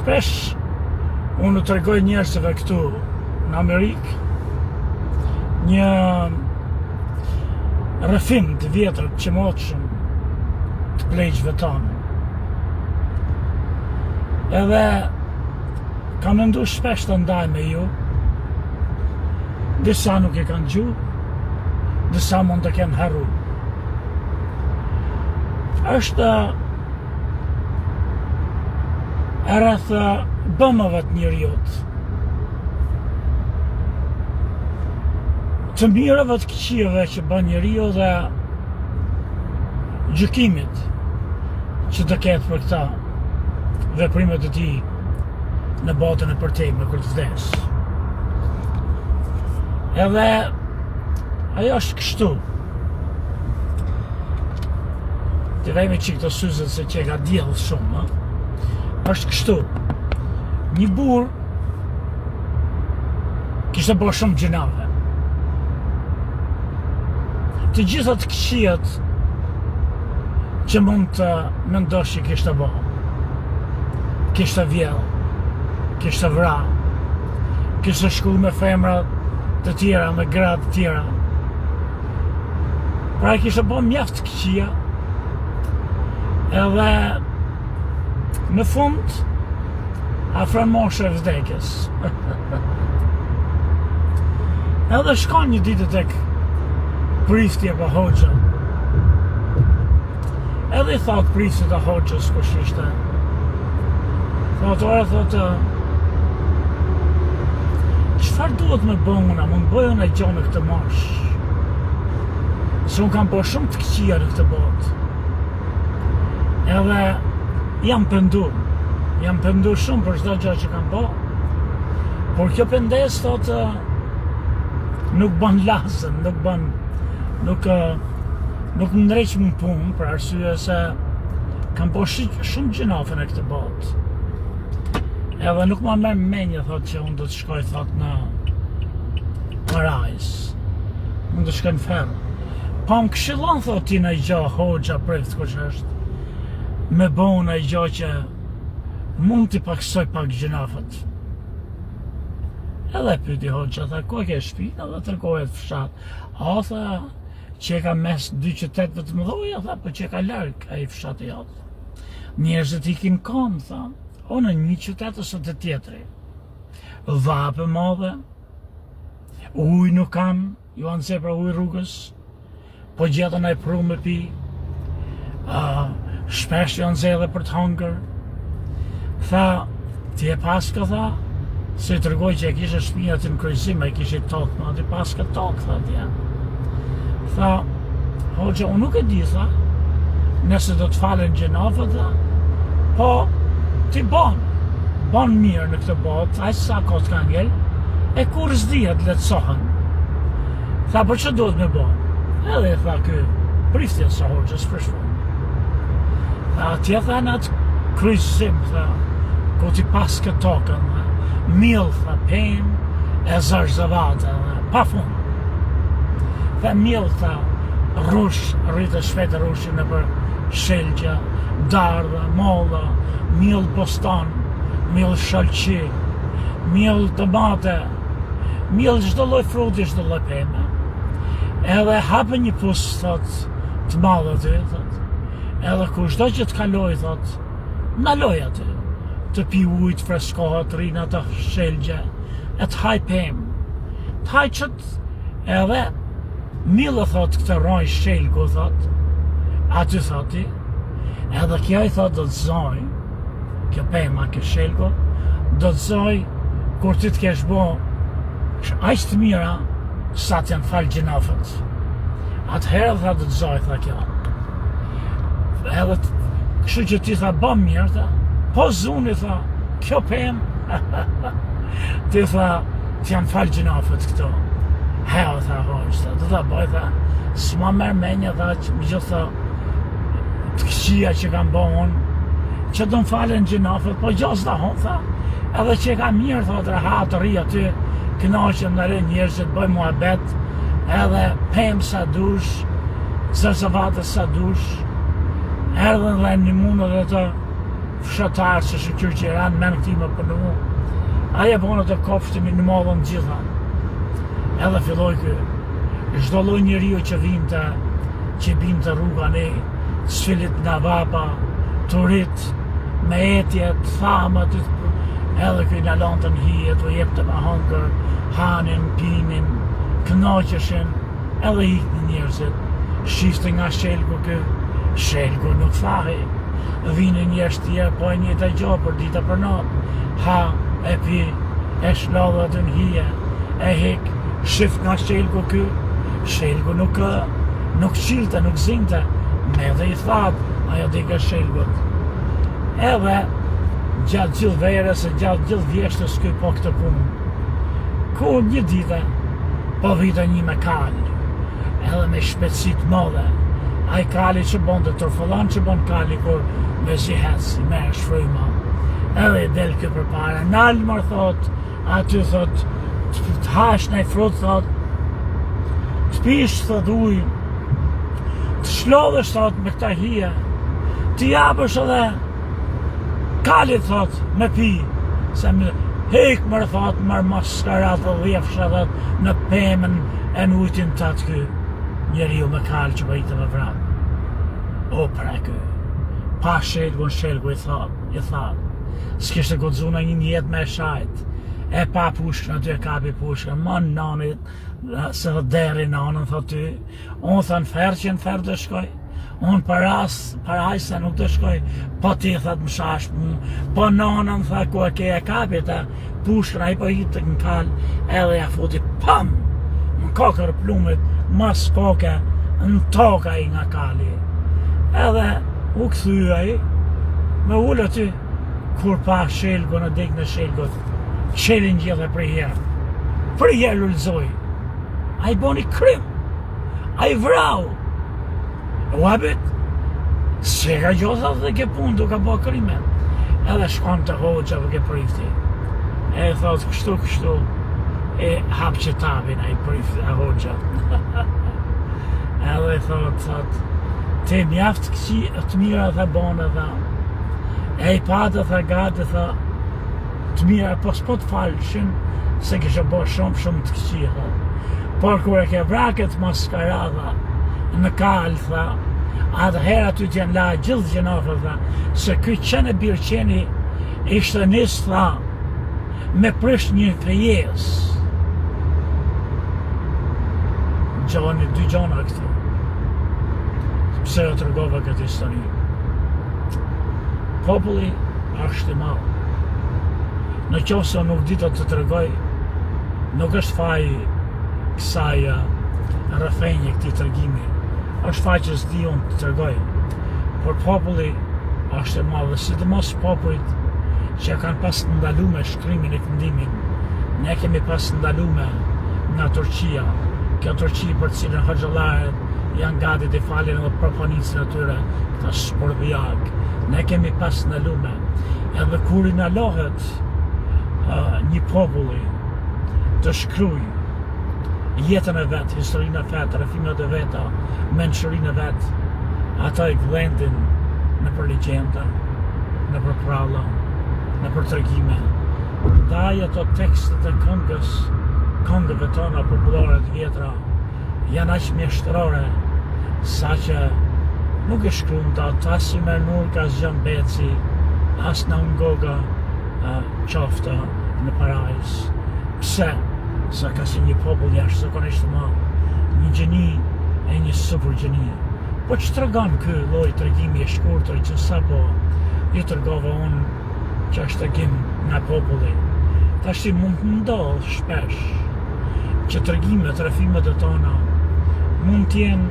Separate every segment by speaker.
Speaker 1: Shpesh unë të tregoj njerëzve këtu në Amerikë një rrëfim të vjetër të qëmoqshëm të pleqjve tonë. Edhe kam mendu shpesh të ndaj me ju, disa nuk e kanë gjuhë, disa mund të kenë harru. Është e rreth bëmëve të njeriut, të mirëve të këqijeve që bën njeriu dhe gjykimit që të ketë për këta veprimet e tij në botën e përtejme kur të vdes. Edhe ajo është kështu. Të vejme që këto syzet se që e ka djellë shumë, është kështu. Një burr kishte bërë shumë gjinave. Të gjitha të këqijat që mund të mendosh që kishte bërë. Kishte vjell, kishte vra, kishte shku me femra të tjera, me gra të tjera. Pra kishte bërë mjaft të këqija. Edhe në fund afër moshë e vdekjes. Edhe shkon një ditë tek prifti apo hoxha. Edhe i thot priftit e hoxhës kush ishte. Thotë, çfarë duhet me bëna, mund bëjë në gjë në këtë mosh. Se unë kam bërë shumë të këqija në këtë botë. Edhe jam pendur shumë për çdo gjë që kam bërë. Por kjo pendes thotë nuk bën lasën, nuk ndreq më punë për arsye se kam bërë shumë gjinafe në këtë botë. Edhe nuk ma merr mendje thotë që unë do të shkoj thotë në parajs. Unë do të shkoj në ferr. Pa më këshillon thotë ti në gjë hoxha prift kush është. Me bon e gjë që mund t'i paksoj pak gjinafët. Edhe pyeti hoxha, tha, ku e ke shtëpinë? Edhe tërkohet fshat. A, tha, që e ka mes dy qytetëve të mëdha, tha, po që e ka larg ai fshati jot. Njerëzit ikin kam, tha, o në një qytet ose të tjetri. Vape madhe, ujë nuk kanë, ju anë se pra ujë rrugës, po gjetën ai pru me pi, shpesh janë zedhe për të hangër. Tha, ti e paska, tha, se i tërgoj që e kishe shpinja të në kryzim, e kishe tokë, ma ti paska tokë, tha tja. Tha, hoxha, unë nuk e di, tha, nëse do të falen gjinafë, tha, po, ti bon mirë në këtë botë, aq sa kohë ka ngel, e kur s'dihet letësohen. Tha, për që duhet me bon? Edhe tha, ky priftja sa hoxhës për shkak. Tha, atje tha në atë kryqëzim, tha, ku ti paska tokën, mill, tha, pen, e zarzavata, pa fund. Tha, mill, tha, rush, rritë shpetë rushin në për shelgja, dardha, molla, mill bostan, mill shalqi, mill tomate, mill çdo lloj fruti, çdo lloj peme. Edhe hapë një pus, thot, të madh aty, thot. Edhe kushdo që të kaloj, thot, naloj aty, të pi ujë, të freskohet, rinë atë shelgje, e të haj pemë. Të haj qëtë, edhe, millë, thot, këtë roj shelgu, thot, aty, thoti, edhe kjo i thot, do të zoj, kjo pema, kjo shelgu, do të zoj, kur ti të kesh bo, aq të mira, sa të janë falë gjinafët. Atëherë, tha, do të zoj, tha kjo. Edhe kështu që ti tha bëm mirë, tha, po zuni, tha, kjo pemë, ti tha, të janë falë gjinafët këto. Heo, tha, hoqë, do tha boj, tha, s'ma merë menja, tha, që më gjithë, tha, të këqia që kam bo unë, që do më falen gjinafët, po gjos da hon, tha, edhe që ka mirë, tha, të raha të ri aty, kënaqen në rinë njerëzit, bëj muhabet, edhe pemë sa dush, zarzavate sa dush, erdhen dhe një mundë dhe të fshatarë që shëqyrë që ranë men këti më përnu, aje bënë të kopshtimi në modhën gjitha. Edhe filloj kë, çdo lloj njeriu që vinte, që binte rruga ne, sfilit nga vapa, turit, me etjet, thamat, edhe kë në lantën hijet, u jep të me hangër, hanin, pinin, kënaqeshin, edhe ikni njerëzit, shifte nga shelgu kë, shelgu nuk thahi, vini njerëz tjerë, po e njëjta gjë për dita për natë, ha, e pi, e shladha të në hije, e hik, shif nga shelgu kë, shelgu nuk qilte, nuk zinte, me dhe i thatë, ajo dike shelgut. Edhe, gjatë gjithë verës e gjatë gjithë vjeshtës këj po këtë punë. Kur një dite, po vite një me kalë, edhe me shpetësit modhe, a i kali që bon të tërfëllon që bon kali kur me si heci, me shfryma. Edhe i del kjo për pare, nalë mërë thot, aty thot, të hash në i frut thot, të pish thot ujë, të shlodhësh thot me këta hije, të japësh edhe kalit thot me pi, se me hek mërë thot mërë maskarat dhe dhjefsha thot në pëmën e në ujtin të atë kë, njeri ju me kalë që bëjtë me vratë. O pra kë, pa shelgu në shelgu i thot, s'kishtë godzuna një jetë me shajt, e pa pushkën aty e kapi pushkën, ma në nanit, se dhe deri nanën, thot ty, unë thënë ferë që në ferë të shkoj, unë paraj se nuk të shkoj, po ti thët më shash mu, po nanën thë ku e ke e kapi të pushkën, a i po hitë në kalë, edhe ja futi pam, në kokër plumit, mas koke, në toka i nga kali. Edhe u këthyja i, me ullë aty, kur pa shelgu në dik në shelgut, qelin gjithë për herë lullzoj, a i boni krim, a i vrau, u abit, se ka gjotha dhe ke pun du ka bo krimen, edhe shkon të hoxha vë ke prifti, e thot kështu, e hap që tabin a i prifti, a hoxha, edhe thot, te mjaft këqi të mira dhe bone dhe, e i patë dhe gati dhe, të mira, po s'po të falëshin, se kështë bo shumë të këqi dhe, por kur e ke vraket maskarada, në kalë dhe, atëherë aty t'jen la gjithë gjenafë dhe, se këj qene birqeni ishte nisë dhe, me prish një fejes. Dy gjona këtu. Pse jo të rëgova këtë histori. Populli është i malë. Në qofë se nuk dita të të rëgoj, nuk është faj kësaj rëfenje këti të rëgimi. është faj që s'di unë të të rëgoj. Por populli është i malë, dhe si të mos popullit që kanë pas të ndalume shkrimin e këndimin, ne kemi pas të ndalume nga Turqia. Kjo Turqi për cilën hoxhallarët janë gati të falin edhe proponicën e tyre, këta shpërbjak. Ne kemi pas në lume, edhe kur i nalohet një populli të shkruj jetën e vetë, historinë e vetë, rëfimet e veta, mençurinë e vetë, ata i gdhendin në për legjenda, në për pralla, në për tërgjime. Ndaj ato tekstet e këngëve tona popullore të vjetra janë aq mjeshtërore sa që nuk e shkruan dot as i Mernurka, as Gjan Beci, as Naungoga qofta në Parajs. Pse? Sa ka si një popull jashtëzakonisht të madh, një gjeni e një super gjeni. Po që tregon ky lloj tregimi i shkurtër që sapo i tregova unë që është tregim nga populli. Tash mund të ndodh shpesh që tregimet, rrëfimet e tona mund t'jenë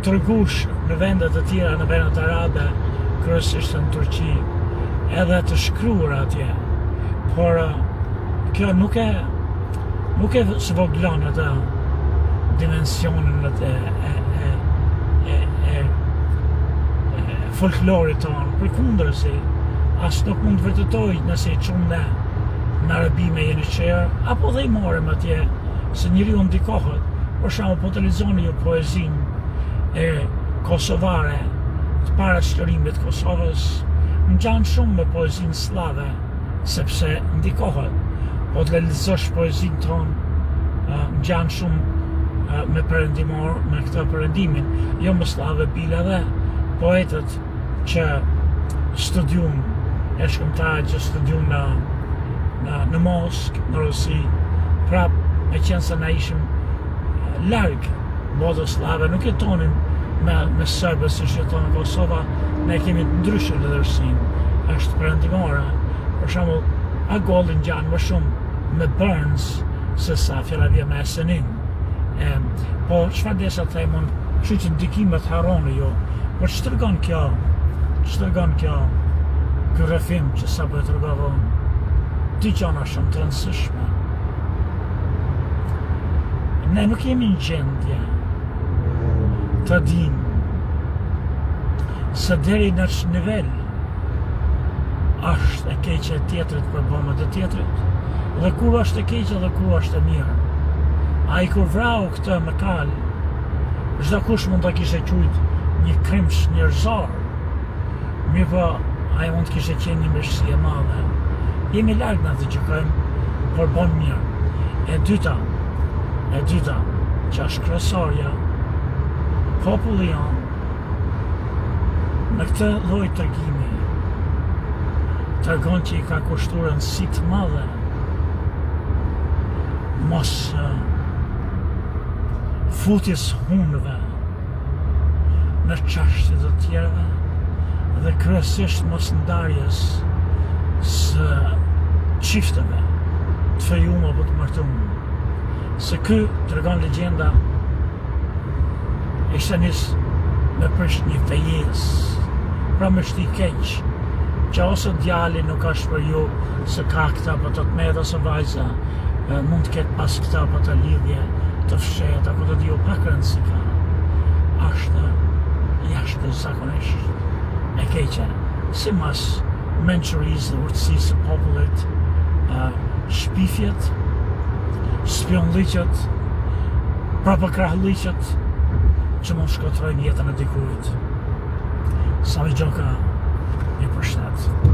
Speaker 1: tregush në vendet e tjera, në vendet arabe, kryesisht në Turqi, edhe të shkruar atje. Por kjo nuk e svoglon atë dimensionin e folklorit tonë, përkundërsi, as nuk mund të vërtetoj nëse i çon në Arabi me jeni qerë, apo dhe i morëm atje, se njëri unë ndikohet, për shembull po të lexoni ju poezinë e kosovare të para shtërimit Kosovës, Më gjanë shumë me poezinë slave, sepse ndikohet, po të lexosh poezinë tonë, më gjanë shumë me perëndimor, me këtë perëndimin, jo më slave bile dhe poetët që studiun, e shkëmtarë që studiun në Moskë, në Rusi, prap me qenë se na ishim larg botës slave, nuk jetonin me Serbë si jetonin Kosova, ne kemi të ndryshë lidhërsinë, është perëndimore. Për shembull, Agollin gjanë më shumë me Burns se sa Fjallavia me Esenin. Po çfarë desha të themon, kështu që ndikimet harroni jo, por ç'tregon kjo? Ç'tregon kjo? Ky rrëfim që sapo e tregova unë, dy gjëra shumë të rëndësishme. Ne nuk jemi në gjendje të dim se deri në ç'të nivel është e keqe e tjetrit për bomët e tjetrit, dhe kur është e keqe dhe kur është e mirë. Ai kur vrau këtë me kal, çdo kush mund ta kishte qujt një krim njerëzor. Mirë po, ai mund të kishte qenë një mirësi e madhe. Jemi larg nga të gjykojmë, por bon mirë. E dyta, që është kryesorja, populli jonë, në këtë lloj tregimi, tregon që i ka kushtuar rëndësi të madhe mos futjes hunëve në çështje të tjera dhe kryesisht mos ndarjes së çifteve të fejuar apo të martuar. Se ky, tregon legjenda, ishte nis me prish një fejes, pra me shti keq, që ose djali nuk është për ju se ka këta apo të tmerë ose vajza, mund të ketë pas këta apo të lidhje të fshet apo të dio pak rëndësi ka. Është jashtë zakonisht e keqe, si mas mençurisë dhe urtësisë së popullit, shpifjet, spionliqet, prapëkrahliqet që mund shkotrojnë jetën e dikujt. Sa i gjoka, i përshtat.